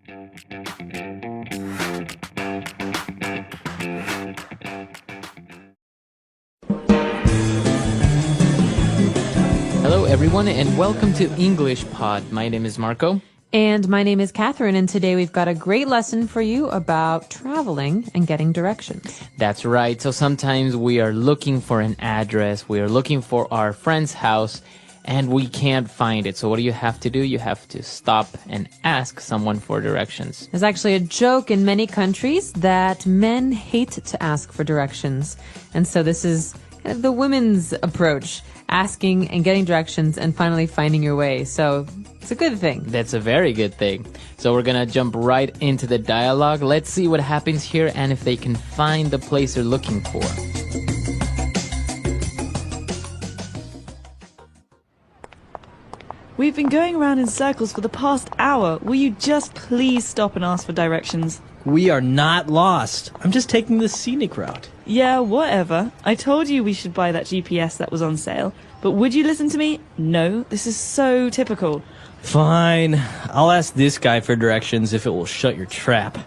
Hello, everyone, and welcome to English Pod. My name is Marco. And my name is Catherine, and today we've got a great lesson for you about traveling and getting directions. That's right. So sometimes we are looking for an address, we are looking for our friend's house, and we can't find it. So what do you have to do? You have to stop and ask someone for directions. There's actually a joke in many countries that men hate to ask for directions. And so this is kind of the women's approach, asking and getting directions and finally finding your way. So it's a good thing. That's a very good thing. So we're going to jump right into the dialogue. Let's see what happens here and if they can find the place they're looking for. We've been going around in circles for the past hour. Will you just please stop and ask for directions? We are not lost. I'm just taking the scenic route. Yeah, whatever. I told you we should buy that GPS that was on sale. But would you listen to me? No, this is so typical. Fine. I'll ask this guy for directions if it will shut your trap.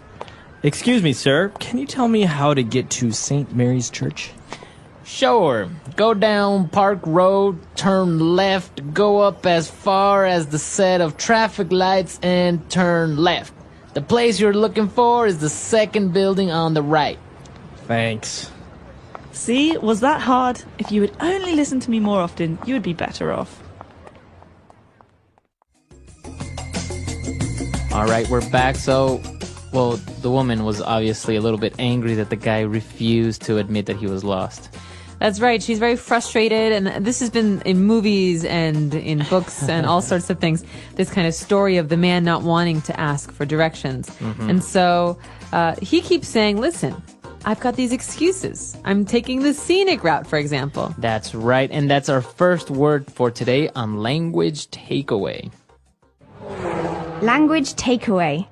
Excuse me, sir. Can you tell me how to get to St. Mary's Church? Sure. Go down Park Road, turn left, go up as far as the set of traffic lights, and turn left. The place you're looking for is the second building on the right. Thanks. See, was that hard? If you would only listen to me more often, you would be better off. All right, we're back. So, well, the woman was obviously a little bit angry that the guy refused to admit that he was lost. That's right. She's very frustrated, and this has been in movies and in books and all sorts of things, this kind of story of the man not wanting to ask for directions. Mm-hmm. And so he keeps saying, listen, I've got these excuses. I'm taking the scenic route, for example. That's right, and that's our first word for today on Language Takeaway. Language takeaway.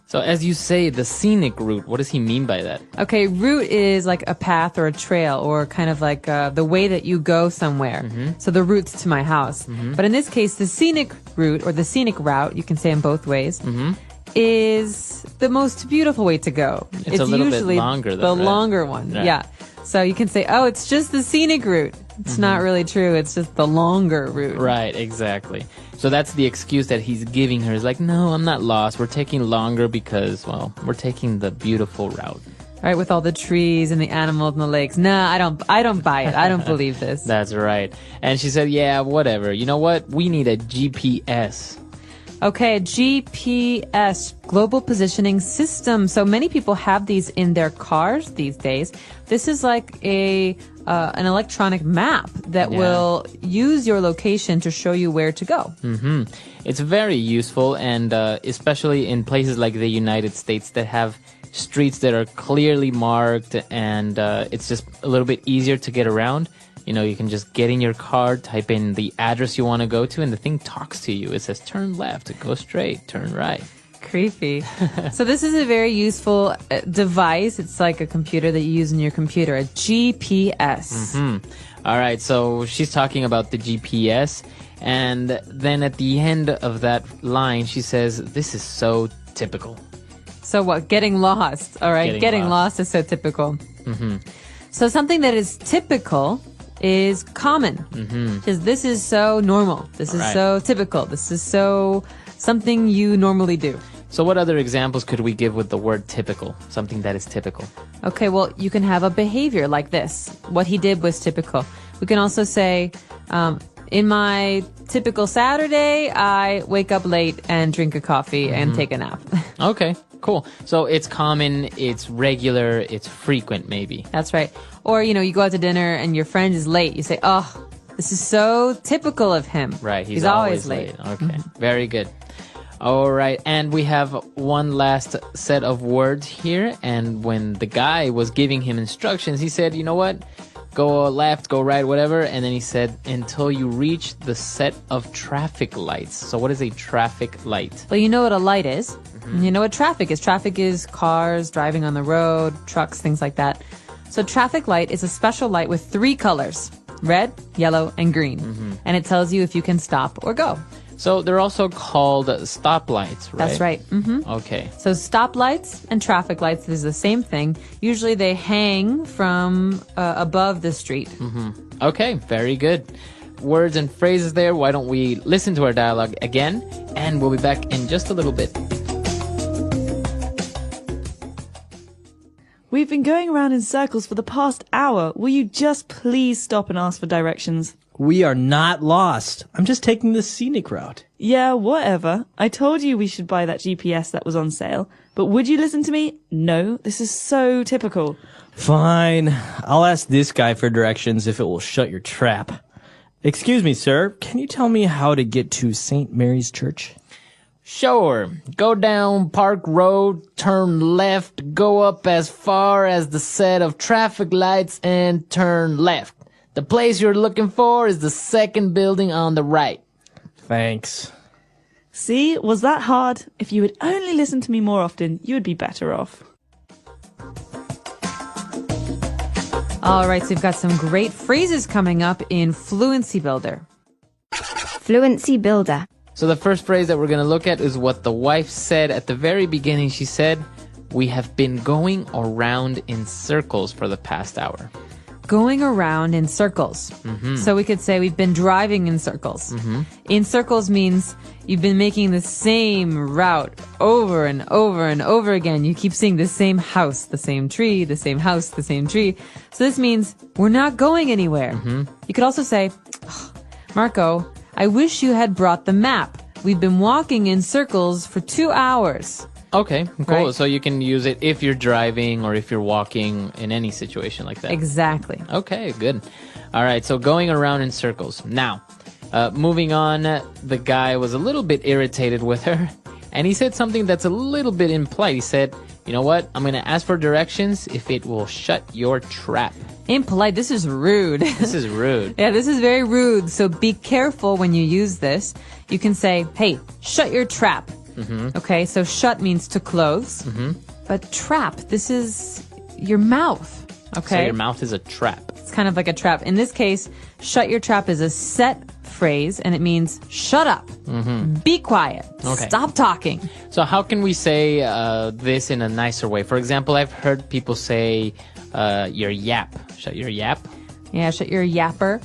So as you say, the scenic route, what does he mean by that? Okay, route is like a path or a trail or kind of like the way that you go somewhere. Mm-hmm. So the route's to my house. Mm-hmm. But in this case, the scenic route or the scenic route, you can say in both ways, mm-hmm. is the most beautiful way to go. It's a little usually bit longer though, the right? longer one, Right. yeah. So you can say, oh, it's just the scenic route. It's mm-hmm. not really true. It's just the longer route. Right, exactly. So that's the excuse that he's giving her. He's like, no, I'm not lost. We're taking longer because, well, we're taking the beautiful route. Right, with all the trees and the animals and the lakes. Nah, I don't buy it. I don't believe this. That's right. And she said, yeah, whatever. You know what? We need a GPS. Okay, GPS, Global Positioning System. So many people have these in their cars these days. This is like an electronic map that will use your location to show you where to go. Mm-hmm. It's very useful, and especially in places like the United States that have streets that are clearly marked, and it's just a little bit easier to get around. You know, you can just get in your car, type in the address you want to go to, and the thing talks to you. It says, turn left, go straight, turn right. Creepy. So this is a very useful device. It's like a computer that you use in your computer, a GPS. Mm-hmm. All right, so she's talking about the GPS, and then at the end of that line, she says, this is so typical. So what? Getting lost. All right, getting lost is so typical. Mm-hmm. So something that is typical is common. Because this is so normal. This is so typical. This is so something you normally do. So what other examples could we give with the word typical? Something that is typical. Okay, well, you can have a behavior like this. What he did was typical. We can also say, in my typical Saturday, I wake up late and drink a coffee and take a nap. Okay, cool. So it's common, it's regular, it's frequent maybe. That's right. Or, you know, you go out to dinner and your friend is late. You say, oh, this is so typical of him. Right, he's always late. Okay, very good. All right, and we have one last set of words here. And when the guy was giving him instructions, he said, you know what? Go left, go right, whatever. And then he said, until you reach the set of traffic lights. So what is a traffic light? Well, you know what a light is. Mm-hmm. You know what traffic is. Traffic is cars driving on the road, trucks, things like that. So traffic light is a special light with 3 colors, red, yellow, and green. Mm-hmm. And it tells you if you can stop or go. So they're also called stoplights, right? That's right. Okay. So stoplights and traffic lights is the same thing. Usually they hang from above the street. Okay, very good. Words and phrases there. Why don't we listen to our dialogue again? And we'll be back in just a little bit. We've been going around in circles for the past hour. Will you just please stop and ask for directions? We are not lost. I'm just taking the scenic route. Yeah, whatever. I told you we should buy that GPS that was on sale. But would you listen to me? No, this is so typical. Fine. I'll ask this guy for directions if it will shut your trap. Excuse me, sir. Can you tell me how to get to St. Mary's Church? Sure. Go down Park Road, turn left, go up as far as the set of traffic lights, and turn left. The place you're looking for is the second building on the right. Thanks. See, was that hard? If you would only listen to me more often, you would be better off. All right, so we've got some great phrases coming up in Fluency Builder. Fluency Builder. So the first phrase that we're going to look at is what the wife said at the very beginning. She said, "We have been going around in circles for the past hour." Going around in circles. So we could say we've been driving in circles. In circles means you've been making the same route over and over and over again. You keep seeing the same house, the same tree, the same house, the same tree. So this means we're not going anywhere. You could also say, "Oh, Marco, I wish you had brought the map. We've been walking in circles for 2 hours." Okay, cool. Right. So you can use it if you're driving or if you're walking in any situation like that. Exactly. Okay, good. All right, so going around in circles. Now, moving on, the guy was a little bit irritated with her, and he said something that's a little bit impolite. He said, "You know what? I'm going to ask for directions if it will shut your trap." Impolite. This is rude. This is rude. Yeah, this is very rude. So be careful when you use this. You can say, "Hey, shut your trap." Okay, so shut means to close. But trap, this is your mouth. Okay. So your mouth is a trap. It's kind of like a trap. In this case, shut your trap is a set phrase, and it means shut up. Be quiet. Okay. Stop talking. So how can we say this in a nicer way? For example, I've heard people say your yap. Shut your yap. Yeah, shut your yapper.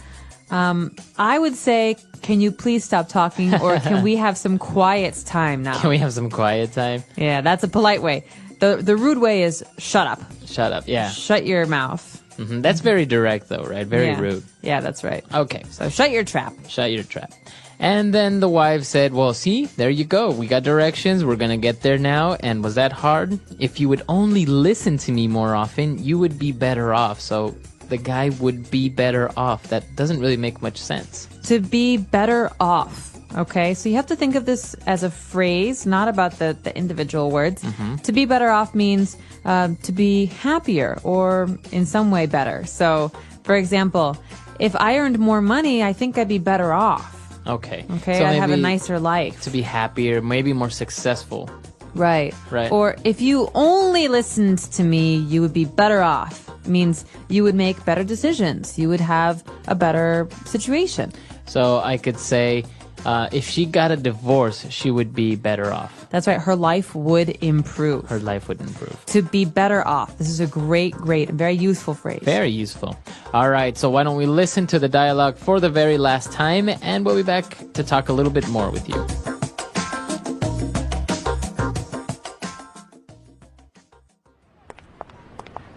I would say, can you please stop talking, or can we have some quiet time now? Can we have some quiet time? Yeah, that's a polite way. The rude way is shut up. Shut up. Yeah. Shut your mouth. That's very direct though, right? Very Yeah. rude. Yeah, that's right. Okay. So shut your trap. Shut your trap. And then the wife said, "Well, see, there you go. We got directions. We're going to get there now. And was that hard? If you would only listen to me more often, you would be better off." So the guy would be better off. That doesn't really make much sense. To be better off. Okay, so you have to think of this as a phrase, not about the individual words. To be better off means to be happier or in some way better. So, for example, if I earned more money, I think I'd be better off. Okay. Okay, So I'd have a maybe nicer life. to be happier, maybe more successful. Right. Right. Or if you only listened to me, you would be better off. Means you would make better decisions. You would have a better situation. So I could say, if she got a divorce, she would be better off. That's right. Her life would improve. Her life would improve. To be better off. This is a great, very useful phrase. Very useful. All right, so why don't we listen to the dialogue for the very last time, and we'll be back to talk a little bit more with you.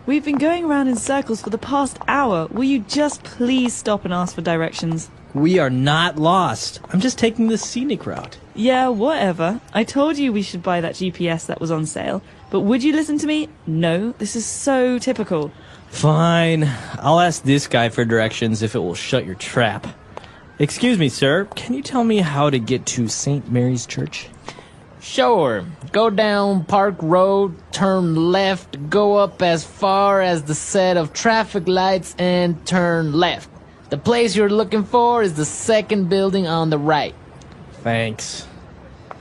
We've been going around in circles for the past hour. Will you just please stop and ask for directions? We are not lost. I'm just taking the scenic route. Yeah, whatever. I told you we should buy that GPS that was on sale. But would you listen to me? No, this is so typical. Fine. I'll ask this guy for directions if it will shut your trap. Excuse me, sir. Can you tell me how to get to St. Mary's Church? Sure. Go down Park Road, turn left, go up as far as the set of traffic lights, and turn left. The place you're looking for is the second building on the right. Thanks.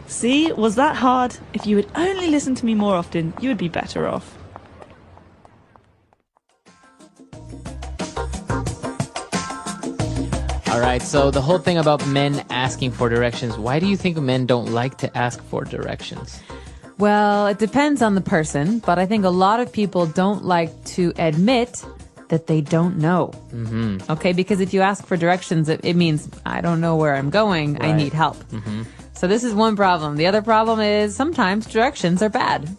See, was that hard? If you would only listen to me more often, you would be better off. All right, so the whole thing about men asking for directions, why do you think men don't like to ask for directions? Well, it depends on the person, but I think a lot of people don't like to admit that they don't know. Mm-hmm. Okay, because if you ask for directions, it means I don't know where I'm going. Right. I need help. Mm-hmm. So this is one problem. The other problem is sometimes directions are bad.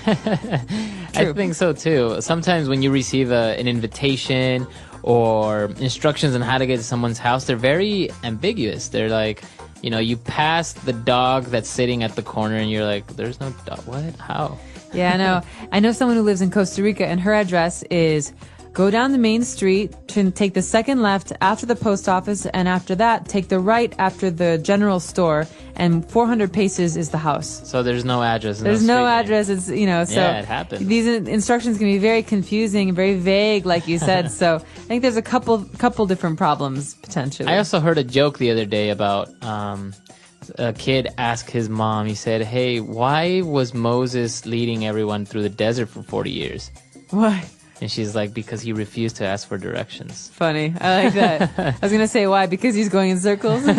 I think so too. Sometimes when you receive an invitation or instructions on how to get to someone's house, they're very ambiguous. They're like, you know, you pass the dog that's sitting at the corner and you're like, there's no dog. What? How? Yeah, I know. I know someone who lives in Costa Rica and her address is go down the main street, take the second left after the post office, and after that, take the right after the general store, and 400 paces is the house. So there's no address. There's no address. It's, so yeah, it happens. These instructions can be very confusing and very vague, like you said. So I think there's a couple different problems potentially. I also heard a joke the other day about a kid asked his mom. He said, "Hey, why was Moses leading everyone through the desert for 40 years?" Why? And she's like, because he refused to ask for directions. Funny. I like that. I was going to say why, because he's going in circles. All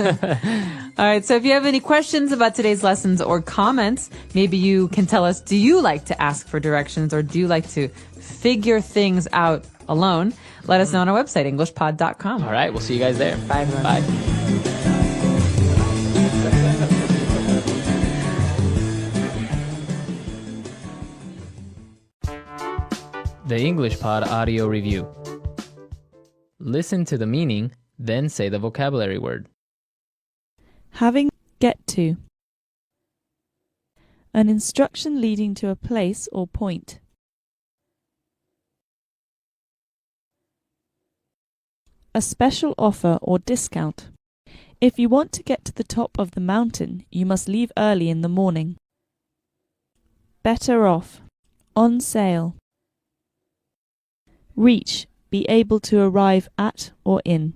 right. So if you have any questions about today's lessons or comments, maybe you can tell us, do you like to ask for directions or do you like to figure things out alone? Let us know on our website, englishpod.com. All right. We'll see you guys there. Bye, everyone. Bye. The English Pod Audio Review. Listen to the meaning, then say the vocabulary word. Having, get to. An instruction leading to a place or point. A special offer or discount. If you want to get to the top of the mountain, you must leave early in the morning. Better off. On sale. Reach, be able to arrive at or in.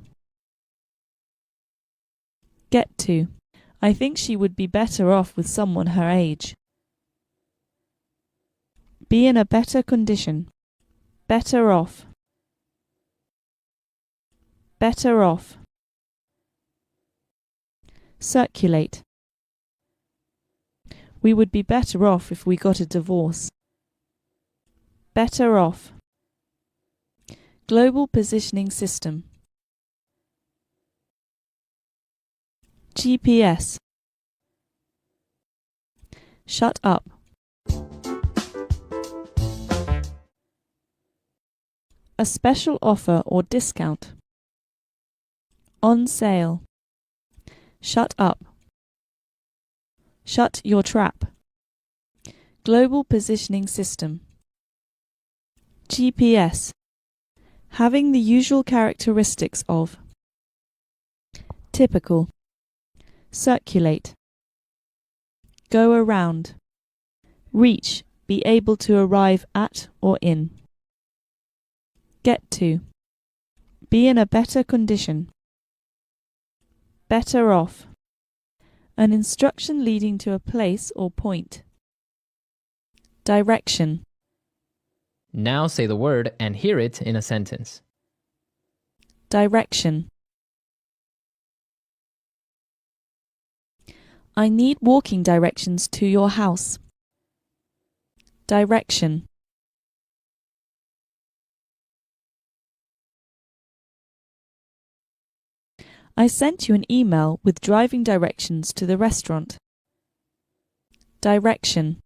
Get to, I think she would be better off with someone her age. Be in a better condition. Better off. Better off. Circulate. We would be better off if we got a divorce. Better off. Global Positioning System. GPS. Shut up. A special offer or discount. On sale. Shut up. Shut your trap. Global Positioning System. GPS. Having the usual characteristics of. Typical. Circulate. Go around. Reach, be able to arrive at or in. Get to. Be in a better condition. Better off. An instruction leading to a place or point. Direction. Now say the word and hear it in a sentence. Direction. I need walking directions to your house. Direction. I sent you an email with driving directions to the restaurant. Direction.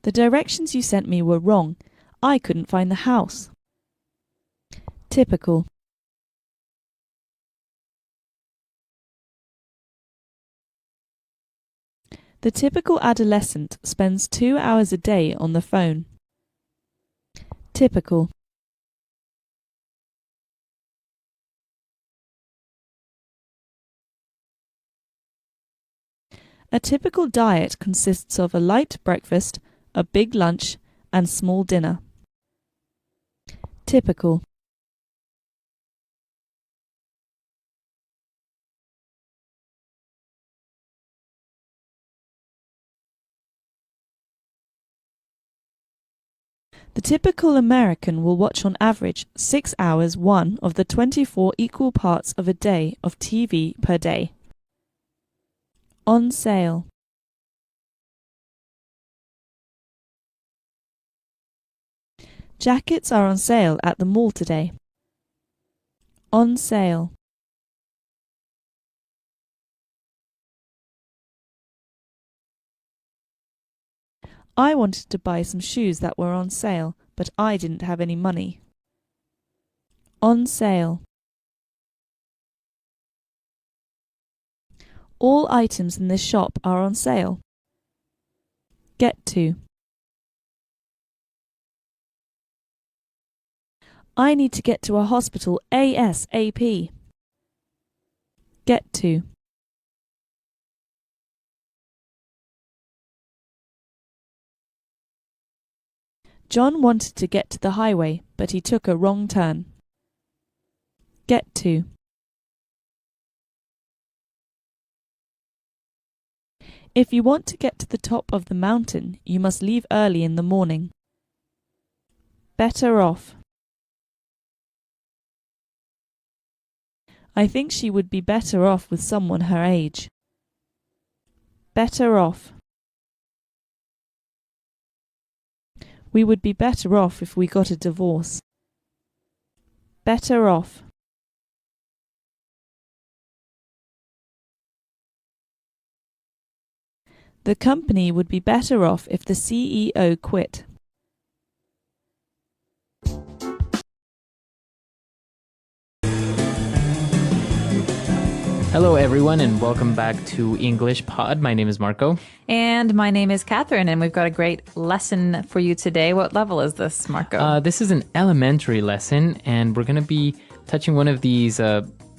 The directions you sent me were wrong. I couldn't find the house. Typical. The typical adolescent spends 2 hours a day on the phone. Typical. A typical diet consists of a light breakfast, a big lunch, and small dinner. Typical. The typical American will watch on average 6 hours one of the 24 equal parts of a day of TV per day. On sale. Jackets are on sale at the mall today. On sale. I wanted to buy some shoes that were on sale, but I didn't have any money. On sale. All items in this shop are on sale. Get to. I need to get to a hospital ASAP. Get to. John wanted to get to the highway, but he took a wrong turn. Get to. If you want to get to the top of the mountain, you must leave early in the morning. Better off. I think she would be better off with someone her age. Better off. We would be better off if we got a divorce. Better off. The company would be better off if the CEO quit. Hello, everyone, and welcome back to English Pod. My name is Marco. And my name is Catherine, and we've got a great lesson for you today. What level is this, Marco? This is an elementary lesson, and we're going to be touching one of these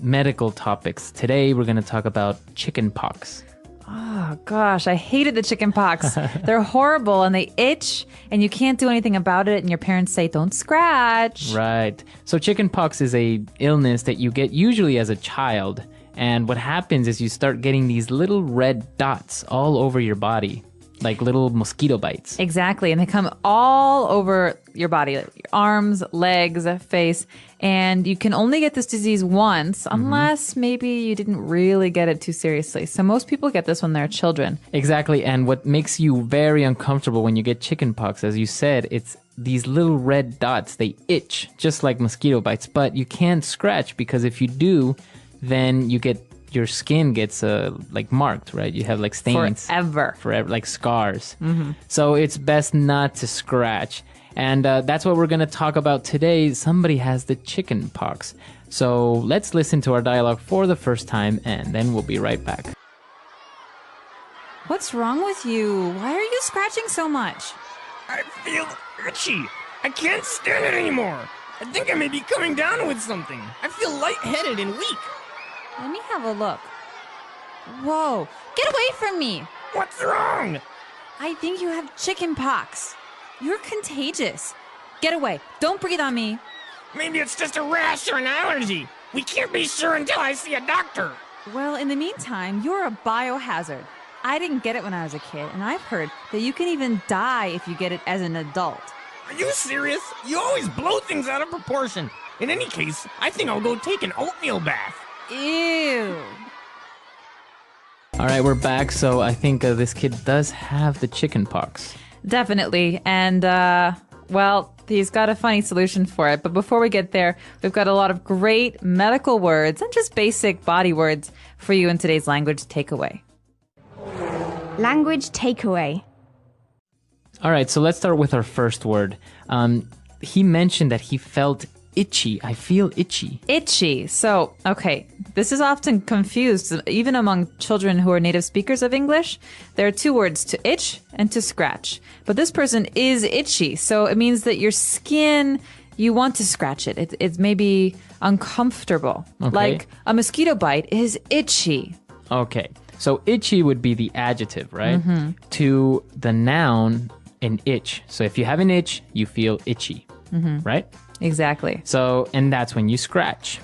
medical topics. Today, we're going to talk about chickenpox. Oh, gosh, I hated the chickenpox. They're horrible, and they itch, and you can't do anything about it, and your parents say, don't scratch. Right. So chickenpox is a illness that you get usually as a child. And what happens is you start getting these little red dots all over your body, like little mosquito bites. Exactly. And they come all over your body, like your arms, legs, face. And you can only get this disease once, unless maybe you didn't really get it too seriously. So most people get this when they're children. Exactly. And what makes you very uncomfortable when you get chickenpox, as you said, it's these little red dots. They itch just like mosquito bites, but you can't scratch because if you do, then your skin gets like marked, right? You have like stains. Forever, like scars. So it's best not to scratch. And that's what we're going to talk about today. Somebody has the chickenpox. So let's listen to our dialogue for the first time, and then we'll be right back. What's wrong with you? Why are you scratching so much? I feel itchy. I can't stand it anymore. I think I may be coming down with something. I feel lightheaded and weak. Let me have a look. Whoa, get away from me. What's wrong? I think you have chickenpox. You're contagious. Get away. Don't breathe on me. Maybe it's just a rash or an allergy. We can't be sure until I see a doctor. Well, in the meantime, you're a biohazard. I didn't get it when I was a kid, and I've heard that you can even die if you get it as an adult. Are you serious? You always blow things out of proportion. In any case, I think I'll go take an oatmeal bath. Ew. All right, we're back. So I think this kid does have the chickenpox. Definitely. And, well, he's got a funny solution for it. But before we get there, we've got a lot of great medical words and just basic body words for you in today's language takeaway. Language takeaway. All right, so let's start with our first word. He mentioned that he felt itchy. I feel itchy. Itchy. So, okay, this is often confused, even among children who are native speakers of English. There are two words, to itch and to scratch. But this person is itchy, so it means that your skin, you want to scratch it. It's maybe uncomfortable. Okay. Like a mosquito bite is itchy. Okay, so itchy would be the adjective, right? To the noun, an itch. So if you have an itch, you feel itchy, right? Exactly. So, and that's when you scratch.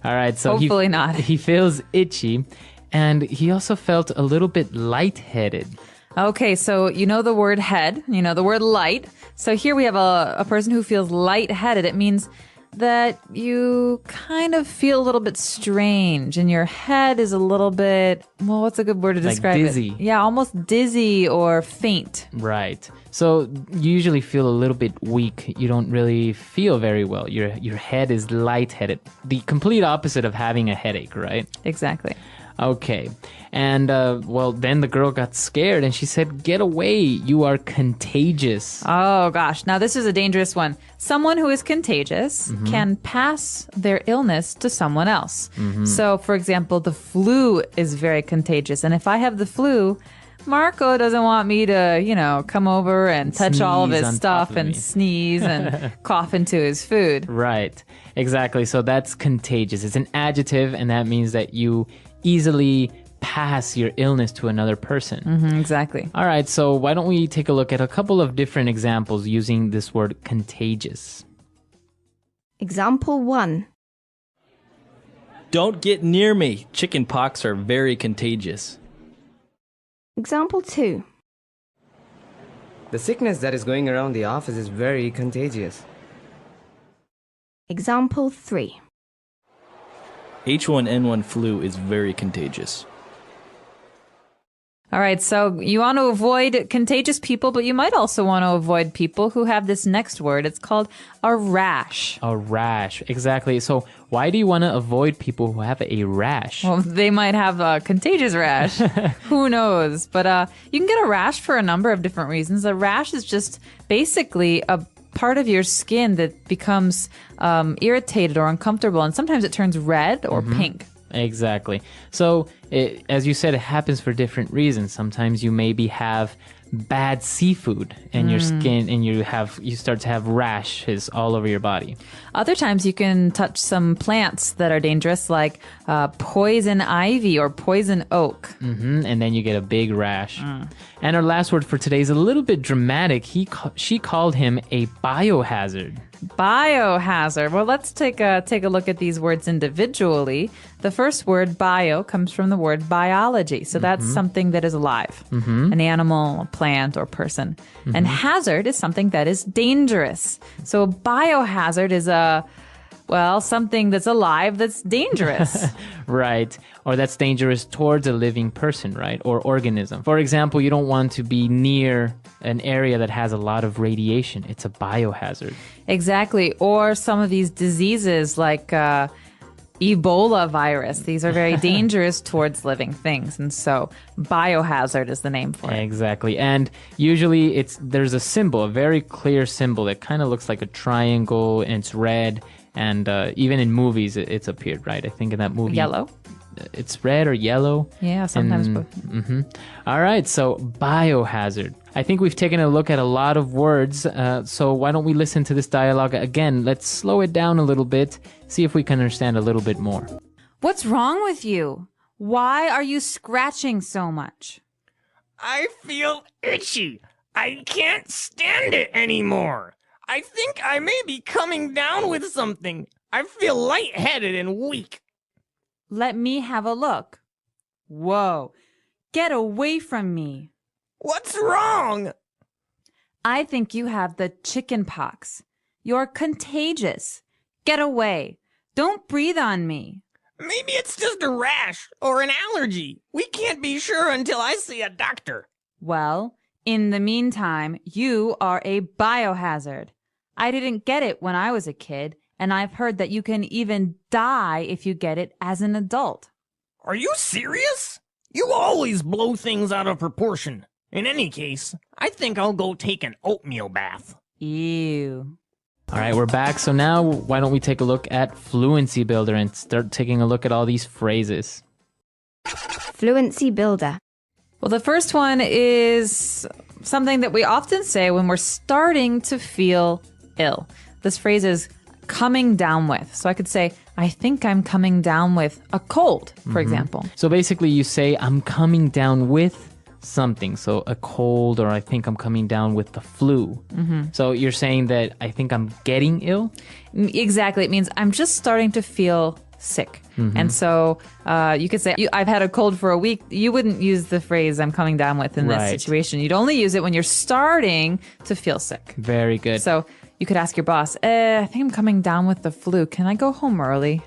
All right. So Hopefully not. He feels itchy, and he also felt a little bit lightheaded. Okay, so you know the word head, you know the word light. So here we have a person who feels lightheaded. It means that you kind of feel a little bit strange and your head is a little bit, well, what's a good word to describe dizzy. it? Yeah, almost dizzy or faint. Right. So you usually feel a little bit weak. You don't really feel very well. Your head is lightheaded. The complete opposite of having a headache, right? Exactly. Okay. And, well, then the girl got scared and she said, get away. You are contagious. Oh, gosh. Now, this is a dangerous one. Someone who is contagious can pass their illness to someone else. So, for example, the flu is very contagious. And if I have the flu, Marco doesn't want me to, come over and touch all of Sneeze his on stuff top of and me. sneeze and cough into his food. Right. Exactly. So that's contagious. It's an adjective, and that means that you easily pass your illness to another person. Exactly. All right, so why don't we take a look at a couple of different examples using this word contagious. Example 1. Don't get near me. Chickenpox are very contagious. Example 2. The sickness that is going around the office is very contagious. Example 3. H1N1 flu is very contagious. All right, so you want to avoid contagious people, but you might also want to avoid people who have this next word. It's called a rash. A rash, exactly. So why do you want to avoid people who have a rash? Well, they might have a contagious rash. Who knows? But you can get a rash for a number of different reasons. A rash is just basically a part of your skin that becomes irritated or uncomfortable, and sometimes it turns red or pink. Exactly. So, as you said, it happens for different reasons. Sometimes you maybe have bad seafood in your skin and you start to have rashes all over your body. Other times you can touch some plants that are dangerous, like poison ivy or poison oak. And then you get a big rash. And our last word for today is a little bit dramatic. She called him a biohazard. Biohazard. Well, let's take a look at these words individually. The first word, bio, comes from the word biology. So that's something that is alive, an animal, a plant, or person. And hazard is something that is dangerous. So a biohazard is something that's alive that's dangerous. Right. Or that's dangerous towards a living person, right? Or organism. For example, you don't want to be near an area that has a lot of radiation. It's a biohazard. Exactly. Or some of these diseases like Ebola virus. These are very dangerous towards living things. And so biohazard is the name for it. Exactly. And usually there's a symbol, a very clear symbol that kind of looks like a triangle and it's red. And even in movies, it's appeared, right? I think in that movie. Yellow. It's red or yellow. Yeah, sometimes both. All right, so biohazard. I think we've taken a look at a lot of words, so why don't we listen to this dialogue again? Let's slow it down a little bit, see if we can understand a little bit more. What's wrong with you? Why are you scratching so much? I feel itchy. I can't stand it anymore. I think I may be coming down with something. I feel lightheaded and weak. Let me have a look. Whoa. Get away from me. What's wrong? I think you have the chickenpox. You're contagious. Get away. Don't breathe on me. Maybe it's just a rash or an allergy. We can't be sure until I see a doctor. Well, in the meantime, you are a biohazard. I didn't get it when I was a kid, and I've heard that you can even die if you get it as an adult. Are you serious? You always blow things out of proportion. In any case, I think I'll go take an oatmeal bath. Ew. All right, we're back. So now why don't we take a look at Fluency Builder and start taking a look at all these phrases. Fluency Builder. Well, the first one is something that we often say when we're starting to feel ill. This phrase is coming down with. So I could say, I think I'm coming down with a cold, for example. So basically you say, I'm coming down with something. So a cold, or I think I'm coming down with the flu. So you're saying that I think I'm getting ill? Exactly. It means I'm just starting to feel sick. And so you could say, I've had a cold for a week. You wouldn't use the phrase I'm coming down with in this Right. situation. You'd only use it when you're starting to feel sick. Very good. So you could ask your boss, I think I'm coming down with the flu. Can I go home early?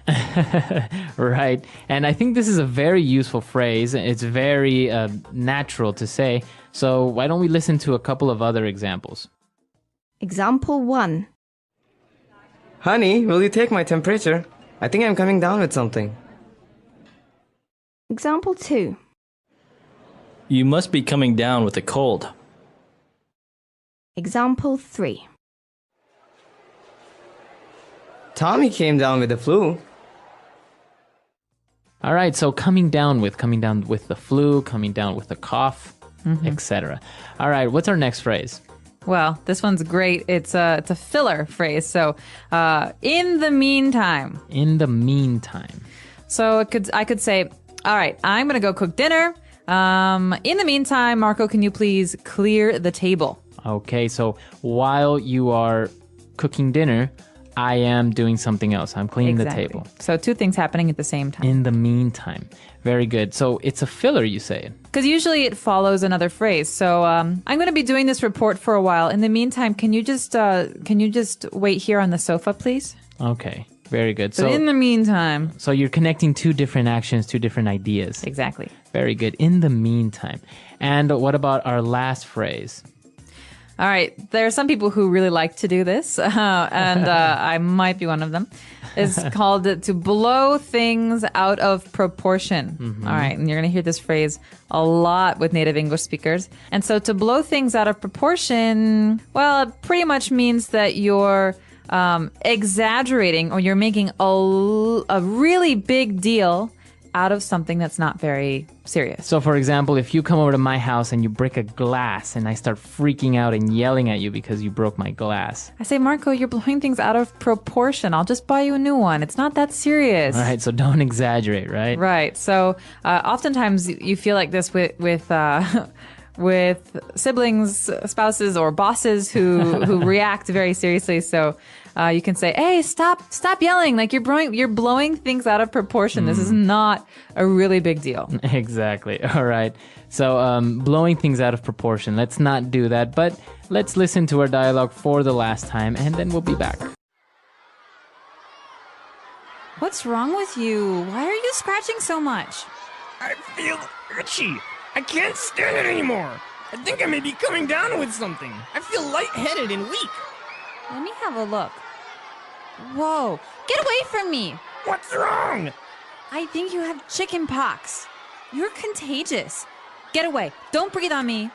Right. And I think this is a very useful phrase. It's very natural to say. So why don't we listen to a couple of other examples? Example 1. Honey, will you take my temperature? I think I'm coming down with something. Example 2. You must be coming down with a cold. Example 3. Tommy came down with the flu. All right. So coming down with the flu, coming down with a cough, etc. All right. What's our next phrase? Well, this one's great. It's a filler phrase. So, in the meantime. In the meantime. So I could say, all right, I'm going to go cook dinner. In the meantime, Marco, can you please clear the table? Okay. So while you are cooking dinner, I am doing something else. I'm cleaning the table. So two things happening at the same time. In the meantime. Very good. So it's a filler, you say? Because usually it follows another phrase. So I'm going to be doing this report for a while. In the meantime, can you just wait here on the sofa, please? Okay. Very good. So in the meantime. So you're connecting two different actions, two different ideas. Exactly. Very good. In the meantime. And what about our last phrase? All right. There are some people who really like to do this, and I might be one of them. It's called to blow things out of proportion. All right. And you're going to hear this phrase a lot with native English speakers. And so to blow things out of proportion, well, it pretty much means that you're exaggerating or you're making a really big deal out of something that's not very serious. So, for example, if you come over to my house and you break a glass and I start freaking out and yelling at you because you broke my glass. I say, Marco, you're blowing things out of proportion. I'll just buy you a new one. It's not that serious. All right, so don't exaggerate, right? Right. So, oftentimes you feel like this with siblings, spouses, or bosses who react very seriously. So you can say, "Hey, stop yelling! Like you're blowing things out of proportion. This is not a really big deal." Exactly. All right. So blowing things out of proportion. Let's not do that. But let's listen to our dialogue for the last time, and then we'll be back. What's wrong with you? Why are you scratching so much? I feel itchy. I can't stand it anymore. I think I may be coming down with something. I feel lightheaded and weak. Let me have a look. Whoa, get away from me. What's wrong? I think you have chickenpox. You're contagious. Get away. Don't breathe on me.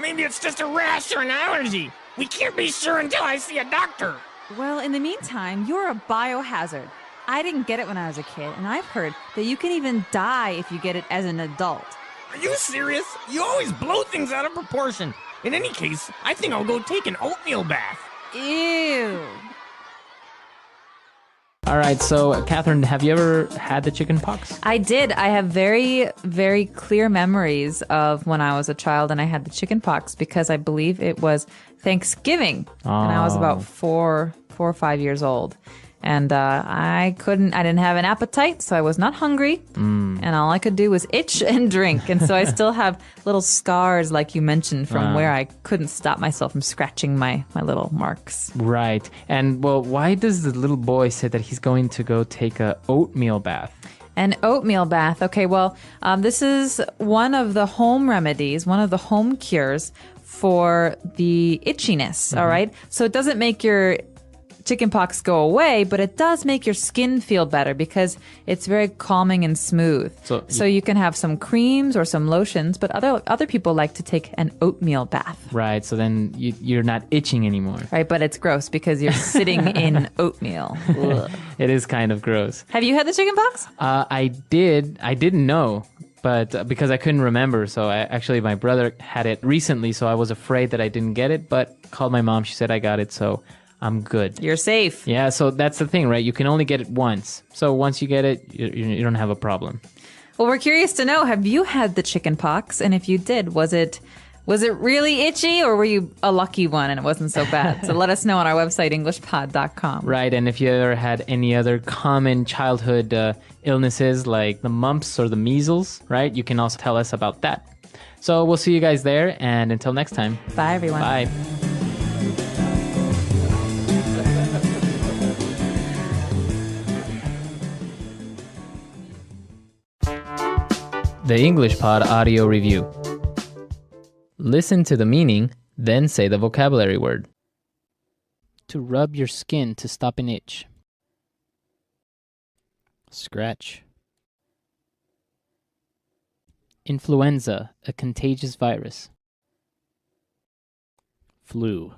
Maybe it's just a rash or an allergy. We can't be sure until I see a doctor. Well, in the meantime, you're a biohazard. I didn't get it when I was a kid, and I've heard that you can even die if you get it as an adult. Are you serious? You always blow things out of proportion. In any case, I think I'll go take an oatmeal bath. Ew. All right. So, Catherine, have you ever had the chicken pox? I did. I have very, very clear memories of when I was a child and I had the chicken pox because I believe it was Thanksgiving. And I was about 4 or 5 years old. And I didn't have an appetite, so I was not hungry. And all I could do was itch and drink. And so I still have little scars, like you mentioned, from where I couldn't stop myself from scratching my little marks. Right. And, well, why does the little boy say that he's going to go take a oatmeal bath? An oatmeal bath. Okay, well, this is one of the home remedies, one of the home cures for the itchiness, all right? So it doesn't make your chickenpox go away, but it does make your skin feel better because it's very calming and smooth. So you can have some creams or some lotions, but other people like to take an oatmeal bath. Right, so then you're not itching anymore. Right, but it's gross because you're sitting in oatmeal. Ugh. It is kind of gross. Have you had the chickenpox? I didn't know. But because I couldn't remember, so actually my brother had it recently, so I was afraid that I didn't get it, but called my mom. She said I got it, so I'm good. You're safe. Yeah, so that's the thing, right? You can only get it once. So once you get it, you don't have a problem. Well, we're curious to know, have you had the chickenpox? And if you did, was it Was it really itchy, or were you a lucky one and it wasn't so bad? So let us know on our website, englishpod.com. Right, and if you ever had any other common childhood illnesses like the mumps or the measles, right, you can also tell us about that. So we'll see you guys there, and until next time. Bye, everyone. Bye. The English Pod Audio Review. Listen to the meaning, then say the vocabulary word. To rub your skin to stop an itch. Scratch. Influenza, a contagious virus. Flu.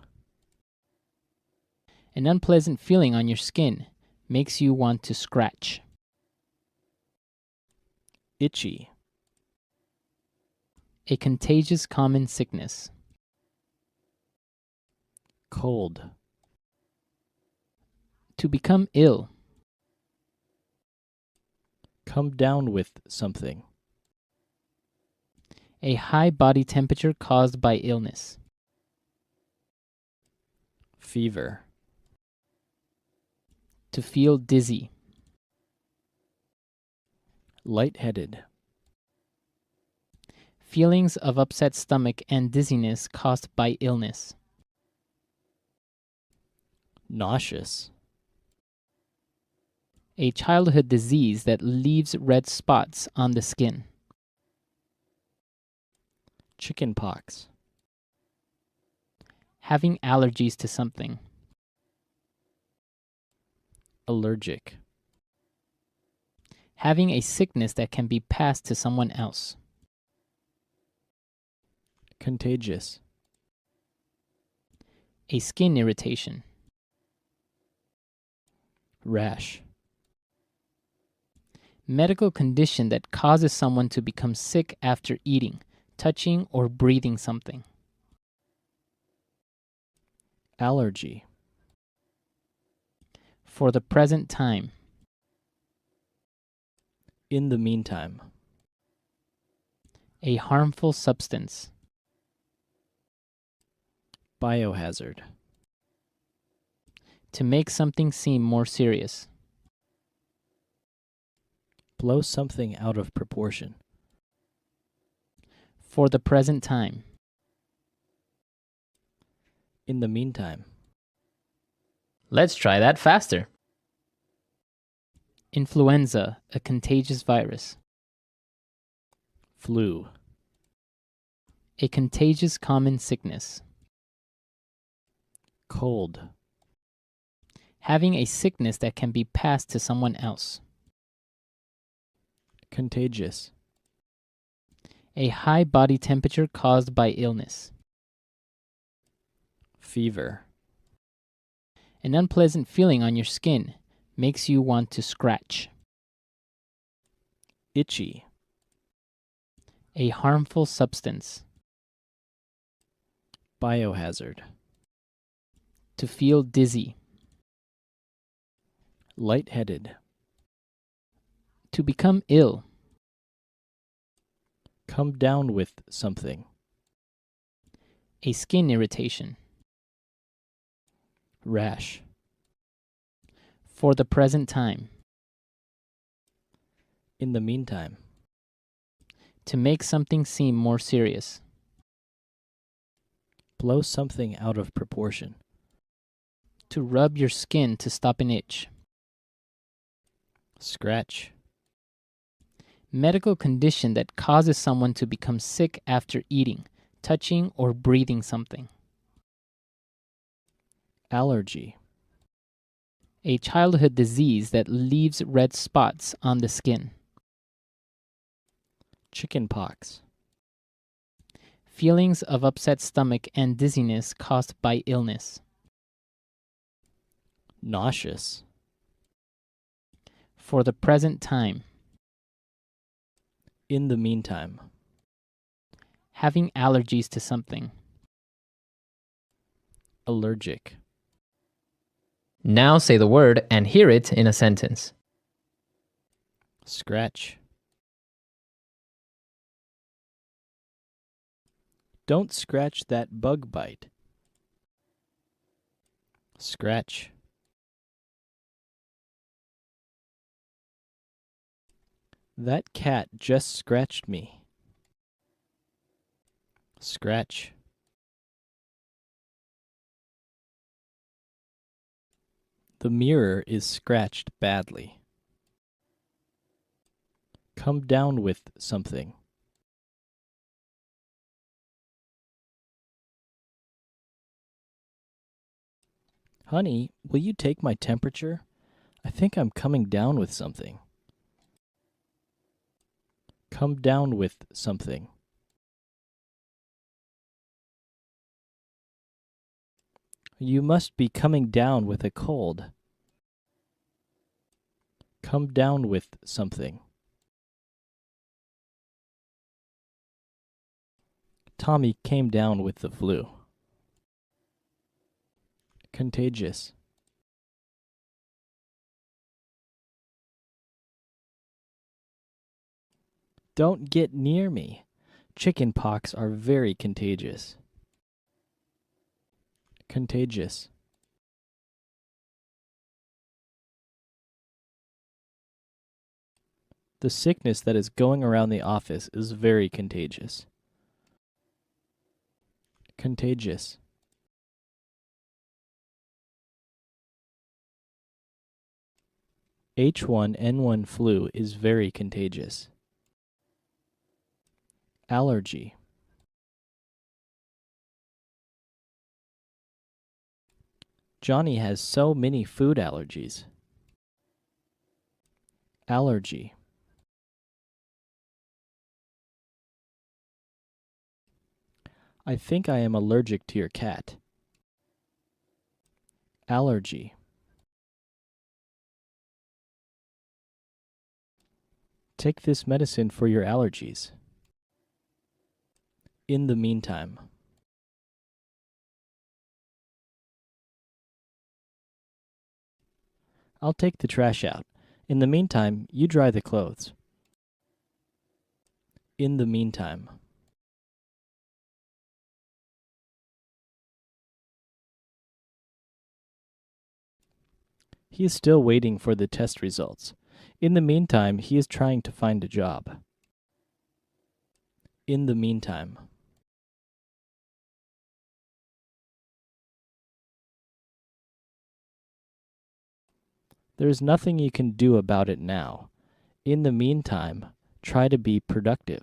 An unpleasant feeling on your skin makes you want to scratch. Itchy. A contagious common sickness. Cold. To become ill. Come down with something. A high body temperature caused by illness. Fever. To feel dizzy. Lightheaded. Feelings of upset stomach and dizziness caused by illness. Nauseous. A childhood disease that leaves red spots on the skin. Chickenpox. Having allergies to something. Allergic. Having a sickness that can be passed to someone else. Contagious. A skin irritation. Rash. Medical condition that causes someone to become sick after eating, touching, or breathing something. Allergy. For the present time. In the meantime. A harmful substance. Biohazard. To make something seem more serious. Blow something out of proportion. For the present time. In the meantime. Let's try that faster. Influenza, a contagious virus. Flu. A contagious common sickness. Cold. Having a sickness that can be passed to someone else. Contagious. A high body temperature caused by illness. Fever. An unpleasant feeling on your skin makes you want to scratch. Itchy. A harmful substance. Biohazard. To feel dizzy. Lightheaded. To become ill. Come down with something. A skin irritation. Rash. For the present time. In the meantime. To make something seem more serious. Blow something out of proportion. To rub your skin to stop an itch. Scratch. Medical condition that causes someone to become sick after eating, touching, or breathing something. Allergy. A childhood disease that leaves red spots on the skin. Chickenpox. Feelings of upset stomach and dizziness caused by illness. Nauseous. For the present time. In the meantime. Having allergies to something. Allergic. Now say the word and hear it in a sentence. Scratch. Don't scratch that bug bite. Scratch. That cat just scratched me. Scratch. The mirror is scratched badly. Come down with something. Honey, will you take my temperature? I think I'm coming down with something. Come down with something. You must be coming down with a cold. Come down with something. Tommy came down with the flu. Contagious. Don't get near me. Chickenpox are very contagious. Contagious. The sickness that is going around the office is very contagious. Contagious. H1N1 flu is very contagious. Allergy. Johnny has so many food allergies. Allergy. I think I am allergic to your cat. Allergy. Take this medicine for your allergies. In the meantime. I'll take the trash out. In the meantime, you dry the clothes. In the meantime. He is still waiting for the test results. In the meantime, he is trying to find a job. In the meantime. There is nothing you can do about it now. In the meantime, try to be productive.